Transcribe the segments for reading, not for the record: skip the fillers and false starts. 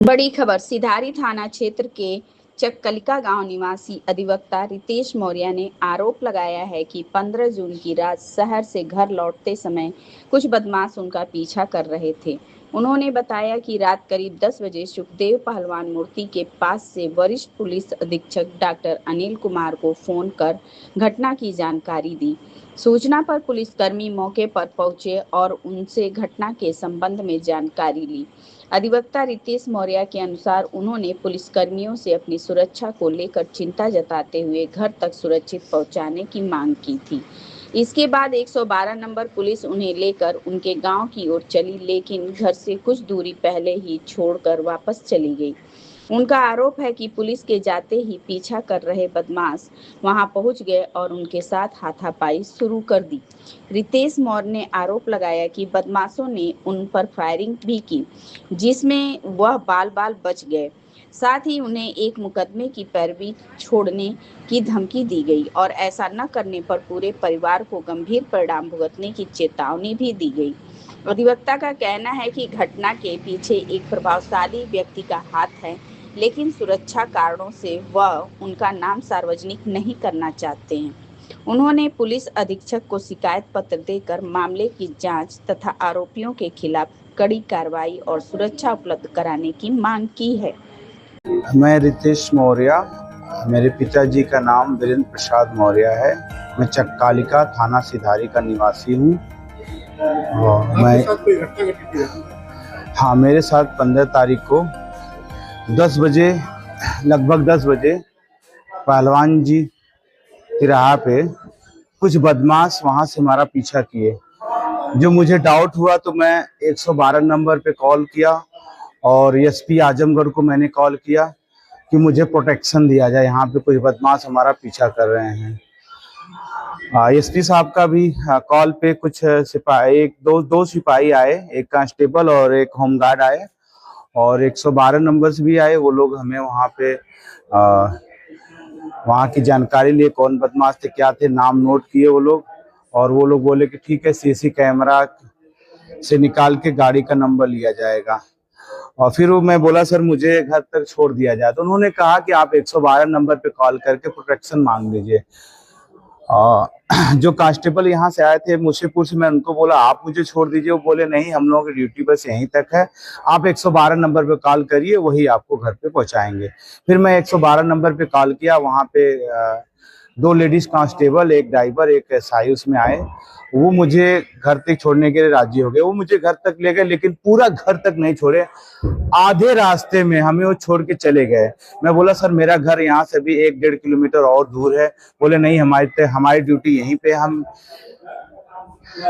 बड़ी खबर। सिधारी थाना क्षेत्र के चककलिका गांव निवासी अधिवक्ता रितेश मौर्य ने आरोप लगाया है कि 15 जून की रात शहर से घर लौटते समय कुछ बदमाश उनका पीछा कर रहे थे। उन्होंने बताया कि रात करीब 10 बजे सुखदेव पहलवान मूर्ति के पास से वरिष्ठ पुलिस अधीक्षक डॉक्टर अनिल कुमार को फोन कर घटना की जानकारी दी। सूचना पर पुलिसकर्मी मौके पर पहुंचे और उनसे घटना के संबंध में जानकारी ली। अधिवक्ता रितेश मौर्य के अनुसार उन्होंने पुलिसकर्मियों से अपनी सुरक्षा को लेकर चिंता जताते हुए घर तक सुरक्षित पहुंचाने की मांग की थी। इसके बाद 112 नंबर पुलिस उन्हें लेकर उनके गांव की ओर चली, लेकिन घर से कुछ दूरी पहले ही छोड़कर वापस चली गई। उनका आरोप है कि पुलिस के जाते ही पीछा कर रहे बदमाश वहां पहुंच गए और उनके साथ हाथापाई शुरू कर दी। रितेश मौर्य ने आरोप लगाया कि बदमाशों ने उन पर फायरिंग भी की, जिसमें वह बाल-बाल बच गए। साथ ही उन्हें एक मुकदमे की पैरवी छोड़ने की धमकी दी गई और ऐसा न करने पर पूरे परिवार को गंभीर परिणाम भुगतने की चेतावनी भी दी गई। अधिवक्ता का कहना है कि घटना के पीछे एक प्रभावशाली व्यक्ति का हाथ है, लेकिन सुरक्षा कारणों से वह उनका नाम सार्वजनिक नहीं करना चाहते हैं। उन्होंने पुलिस अधीक्षक को शिकायत पत्र देकर मामले की जांच तथा आरोपियों के खिलाफ कड़ी कार्रवाई और सुरक्षा उपलब्ध कराने की मांग की है। मैं रितेश मौर्य, मेरे पिताजी का नाम वीरेंद्र प्रसाद मौर्य है। मैं चककालिका थाना सिधारी का निवासी हूँ। मेरे साथ 15 तारीख को 10 बजे, लगभग 10 बजे पहलवान जी तिराहा पे कुछ बदमाश वहाँ से हमारा पीछा किए। जो मुझे डाउट हुआ तो मैं 112 नंबर पे कॉल किया और एसपी आजमगढ़ को मैंने कॉल किया कि मुझे प्रोटेक्शन दिया जाए, यहाँ पे कुछ बदमाश हमारा पीछा कर रहे हैं। एसपी साहब का भी कॉल पे कुछ सिपाही, दो सिपाही आए, एक कांस्टेबल और एक होमगार्ड आए और 112 नंबर से भी आए। वो लोग हमें वहाँ पे वहाँ की जानकारी लिए, कौन बदमाश थे, क्या थे, नाम नोट किए वो लोग। और वो लोग बोले कि ठीक है, सीसी कैमरा से निकाल के गाड़ी का नंबर लिया जाएगा। और फिर मैं बोला सर मुझे घर तक छोड़ दिया जाए, तो उन्होंने कहा कि आप 112 नंबर पे कॉल करके प्रोटेक्शन मांग लीजिए। जो कांस्टेबल यहाँ से आए थे मुशीपुर से, मैं उनको बोला आप मुझे छोड़ दीजिए। वो बोले नहीं, हम लोगों की ड्यूटी बस यहीं तक है, आप 112 नंबर पे कॉल करिए, वही आपको घर पे पहुंचाएंगे। फिर मैं 112 नंबर पे कॉल किया। वहाँ पे 2 लेडीज कांस्टेबल, एक ड्राइवर, एक एसआई उसमें आए। वो मुझे घर तक छोड़ने के लिए राजी हो गए। वो मुझे घर तक ले गए, लेकिन पूरा घर तक नहीं छोड़े, आधे रास्ते में हमें वो छोड़ के चले गए। मैं बोला सर मेरा घर यहाँ से भी 1-1.5 किलोमीटर और दूर है। बोले नहीं, हमारी ड्यूटी यहीं पे, हम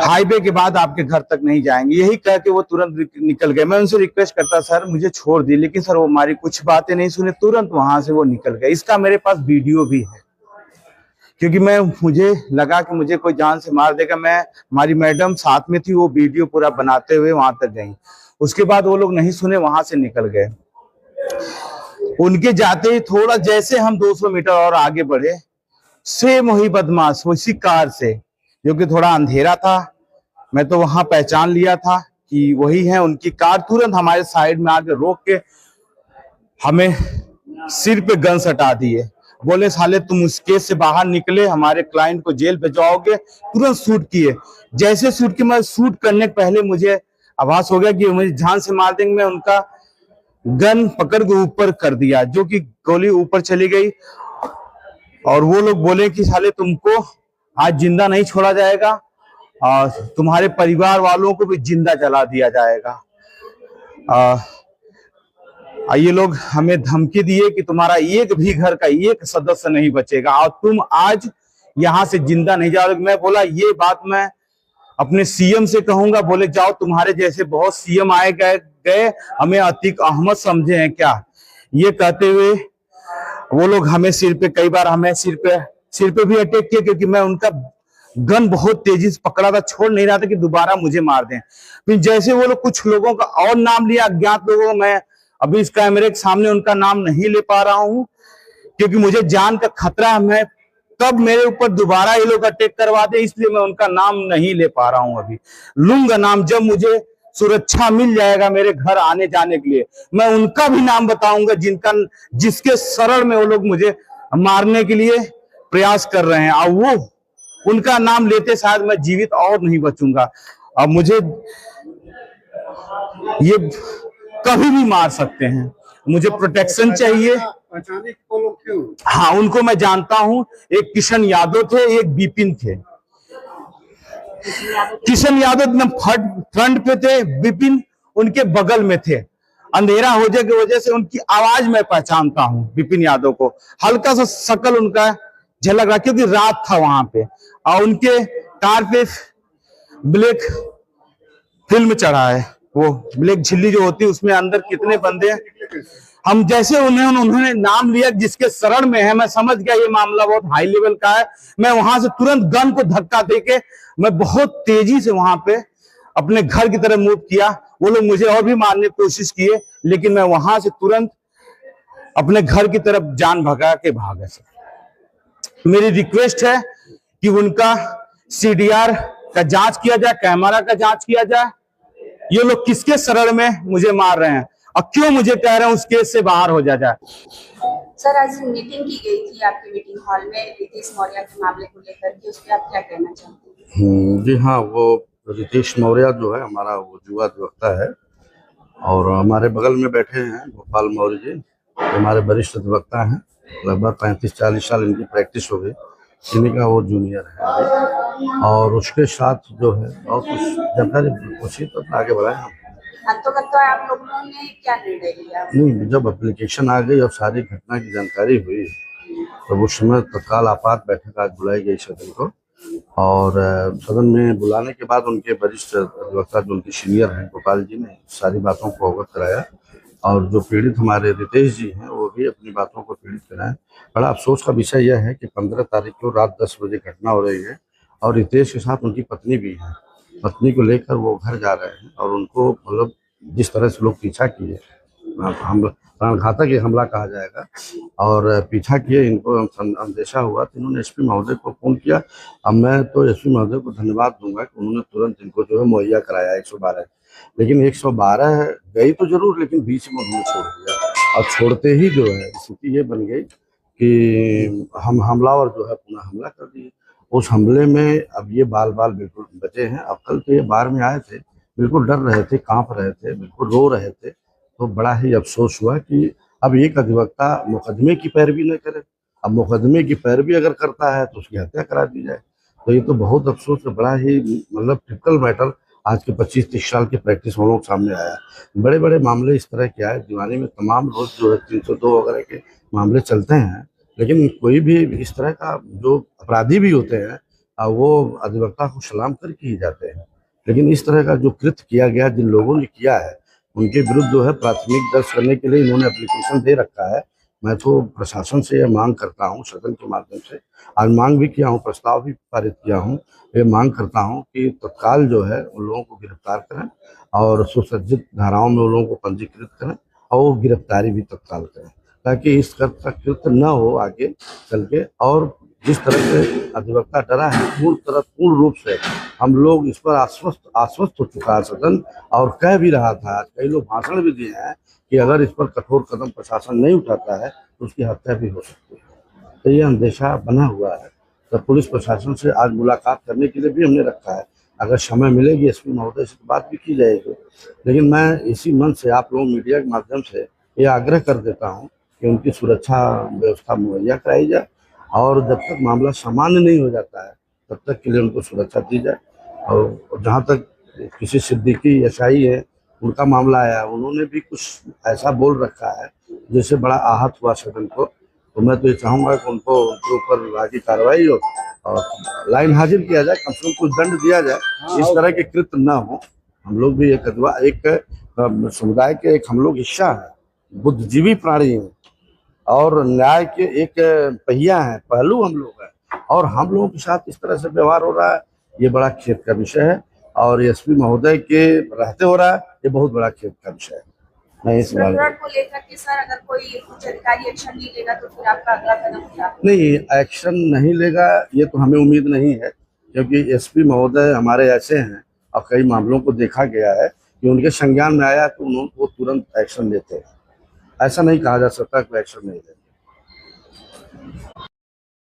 हाईवे के बाद आपके घर तक नहीं जाएंगे। यही कह के वो तुरंत निकल गए। मैं उनसे रिक्वेस्ट करता सर मुझे छोड़ दी, लेकिन सर वो हमारी कुछ बातें नहीं सुने, तुरंत वहां से वो निकल गए। इसका मेरे पास वीडियो भी है, क्योंकि मुझे लगा कि मुझे कोई जान से मार देगा। हमारी मैडम साथ में थी, वो वीडियो पूरा बनाते हुए वहां तक गई। उसके बाद वो लोग नहीं सुने, वहां से निकल गए। उनके जाते ही थोड़ा जैसे हम 200 मीटर और आगे बढ़े, सेम वही बदमाश उसी कार से, जो कि थोड़ा अंधेरा था, मैं तो वहां पहचान लिया था कि वही है। उनकी कार तुरंत हमारे साइड में आके रोक के हमें सिर पे गन सटा दिए। बोले साले तुम उस केस से बाहर निकले, हमारे क्लाइंट को जेल भिजवाओगे। तुरंत शूट किए। जैसे शूट किए, मैं शूट करने के पहले मुझे आभास हो गया कि मुझे जान से मार देंगे। मैं उनका गन पकड़ के ऊपर कर दिया, जो कि गोली ऊपर चली गई। और वो लोग बोले कि साले तुमको आज जिंदा नहीं छोड़ा जाएगा और तुम्हारे परिवार वालों को भी जिंदा जला दिया जाएगा। ये लोग हमें धमकी दिए कि तुम्हारा एक भी घर का एक सदस्य नहीं बचेगा और तुम आज यहाँ से जिंदा नहीं जाओगे। मैं बोला ये बात मैं अपने सीएम से कहूंगा। बोले जाओ, तुम्हारे जैसे बहुत सीएम आए गए, हमें अतीक अहमद समझे हैं क्या? ये कहते हुए वो लोग हमें कई बार हमें सिर पे भी अटैक किए, क्योंकि मैं उनका गन बहुत तेजी से पकड़ा था, छोड़ नहीं रहा था कि दोबारा मुझे मार दें। फिर जैसे वो लोग कुछ लोगों का और नाम लिया, अज्ञात लोगों, मैं अभी इस कैमरे के सामने उनका नाम नहीं ले पा रहा हूं, क्योंकि मुझे जान का खतरा है। मैं तब मेरे ऊपर दोबारा ये लोग अटैक करवा दे, इसलिए मैं उनका नाम नहीं ले पा रहा हूं। अभी लूंगा नाम जब मुझे सुरक्षा मिल जाएगा मेरे घर आने जाने के लिए। मैं उनका भी नाम बताऊंगा जिसके शरण में वो लोग मुझे मारने के लिए प्रयास कर रहे हैं, और वो उनका नाम लेते शायद मैं जीवित और नहीं बचूंगा। अब मुझे ये कभी भी मार सकते हैं, मुझे प्रोटेक्शन चाहिए। हाँ, उनको मैं जानता हूं, एक किशन यादव थे, एक विपिन थे। किशन यादव एकदम फ्रंट पे थे, विपिन उनके बगल में थे। अंधेरा हो जाने की वजह से उनकी आवाज मैं पहचानता हूं, विपिन यादव को हल्का सा शकल उनका झलक रहा, क्योंकि रात था वहां पे, और उनके कार पे ब्लैक फिल्म चढ़ा है, वो ब्लैक झिल्ली जो होती है उसमें अंदर कितने बंदे हैं। हम जैसे उन्होंने नाम लिया जिसके शरण में है, मैं समझ गया ये मामला बहुत हाई लेवल का है। मैं वहां से तुरंत गन को धक्का देके मैं बहुत तेजी से वहां पे अपने घर की तरफ मूव किया। वो लोग मुझे और भी मारने की कोशिश किए, लेकिन मैं वहां से तुरंत अपने घर की तरफ जान भगा के भागा। मेरी रिक्वेस्ट है कि उनका सीडीआर का जांच किया जाए, कैमरा का जांच किया जाए। ये लोग किसके शरण में मुझे मार रहे हैं और क्यों मुझे कह रहे हैं उस केस से बाहर हो जाए। सर, आज मीटिंग की गई थी आपके मीटिंग हॉल में रितेश मौर्य के मामले को लेकर के, उस पर आप क्या कहना चाहते हैं? जी हाँ, वो रितेश मौर्य जो है हमारा वो युवा अधिवक्ता है, और हमारे बगल में बैठे हैं गोपाल मौर्य जी, हमारे वरिष्ठ अधिवक्ता हैं। लगभग 35-40 साल इनकी प्रैक्टिस हो गई। इन्हीं का वो जूनियर है, और उसके साथ जो है और कुछ जानकारी पूछी तो आगे बढ़ाए हम। तो आप लोगों ने क्या निर्णय लिया? नहीं, जब एप्लीकेशन आ गई और सारी घटना की जानकारी हुई तो उस समय तत्काल आपात बैठक आज बुलाई गई सदन को, और सदन में बुलाने के बाद उनके वरिष्ठ अधिवक्ता जो उनके सीनियर हैं गोपाल जी ने सारी बातों को अवगत कराया, और जो पीड़ित हमारे रितेश जी हैं वो भी अपनी बातों को पीड़ित कराएं। बड़ा अफसोस का विषय यह है कि 15 तारीख को रात 10 बजे घटना हो रही है, और रितेश के साथ उनकी पत्नी भी है। पत्नी को लेकर वो घर जा रहे हैं, और उनको मतलब जिस तरह से लोग पीछा किए, हम प्राणघातक ये हमला कहा जाएगा, और पीछा किए, इनको अंदेशा हुआ तो इन्होंने एसपी महोदय को फोन किया। अब मैं तो एसपी महोदय को धन्यवाद दूंगा कि उन्होंने तुरंत इनको जो है मुहैया कराया 112। लेकिन 112 गई तो जरूर, लेकिन बीच में उन्होंने छोड़ दिया, और छोड़ते ही जो है स्थिति ये बन गई कि हम हमलावर जो है पुनः हमला कर दिए। उस हमले में अब ये बाल बिल्कुल बचे हैं। अब कल तो ये बार में आए थे, बिल्कुल डर रहे थे, कांप रहे थे, बिल्कुल रो रहे थे। तो बड़ा ही अफसोस हुआ कि अब एक अधिवक्ता मुकदमे की पैरवी न करे। अब मुकदमे की पैरवी अगर करता है तो उसकी हत्या करा दी जाए, तो ये तो बहुत अफसोस है। बड़ा ही मतलब टिपिकल मैटर आज के 25-30 साल की प्रैक्टिस हम लोग सामने आया। बड़े बड़े मामले इस तरह के आए, दीवानी में तमाम रोज जो है 302 वगैरह के मामले चलते हैं, लेकिन कोई भी इस तरह का जो अपराधी भी होते हैं वो अधिवक्ता को सलाम करके ही जाते हैं। लेकिन इस तरह का जो कृत्य किया गया, जिन लोगों ने किया है उनके विरुद्ध जो है प्राथमिक दर्ज करने के लिए इन्होंने एप्लीकेशन दे रखा है। मैं तो प्रशासन से यह मांग करता हूं, सदन के माध्यम से आज मांग भी किया हूं, प्रस्ताव भी पारित किया हूं, ये मांग करता हूं कि तत्काल जो है उन लोगों को गिरफ्तार करें, और सुसज्जित धाराओं में उन लोगों को पंजीकृत करें, और गिरफ्तारी भी तत्काल करें, ताकि इस कृत्य न हो आगे चल के। और जिस तरह से अधिवक्ता डरा है, पूर्ण रूप से हम लोग इस पर आश्वस्त हो चुका है सदन, और कह भी रहा था, कई लोग भाषण भी दिए हैं कि अगर इस पर कठोर कदम प्रशासन नहीं उठाता है तो उसकी हत्या भी हो सकती है। तो ये अंदेशा बना हुआ है। तो पुलिस प्रशासन से आज मुलाकात करने के लिए भी हमने रखा है। अगर समय मिलेगी एसपी महोदय से बात भी की जाएगी। लेकिन मैं इसी मन से आप लोग मीडिया के माध्यम से ये आग्रह कर देता हूँ कि उनकी सुरक्षा व्यवस्था मुहैया कराई जाए, और जब तक मामला सामान्य नहीं हो जाता है तब तक के लिए उनको सुरक्षा दी जाए। और जहाँ तक किसी सिद्दीकी यशाई है, उनका मामला आया, उन्होंने भी कुछ ऐसा बोल रखा है जिससे बड़ा आहत हुआ सदन को। तो मैं तो ये चाहूँगा कि उनको उनके ऊपर आगे कार्रवाई हो और लाइन हाजिर किया जाए, कम से कम कुछ दंड दिया जाए, इस तरह के कृत्य न हो। हम लोग भी एक समुदाय के एक हम लोग हिस्सा है, बुद्धिजीवी प्राणी हैं, और न्याय के एक पहिया है, पहलू हम लोग हैं, और हम लोगों के साथ इस तरह से व्यवहार हो रहा है, ये बड़ा खेद का विषय है। और एसपी महोदय के रहते हो रहा है, ये बहुत बड़ा खेद का विषय है। मैं इस बारे को लेकर के सर, अगर कोई उच्च अधिकारी एक्शन नहीं लेगा तो फिर आपका अगला कदम क्या? नहीं, एक्शन नहीं लेगा ये तो हमें उम्मीद नहीं है, क्योंकि एसपी महोदय हमारे ऐसे हैं और कई मामलों को देखा गया है कि उनके संज्ञान में आया तो उन्होंने वो तुरंत एक्शन लेते। ऐसा नहीं कहा जा सकता कि एक्शन नहीं लेते।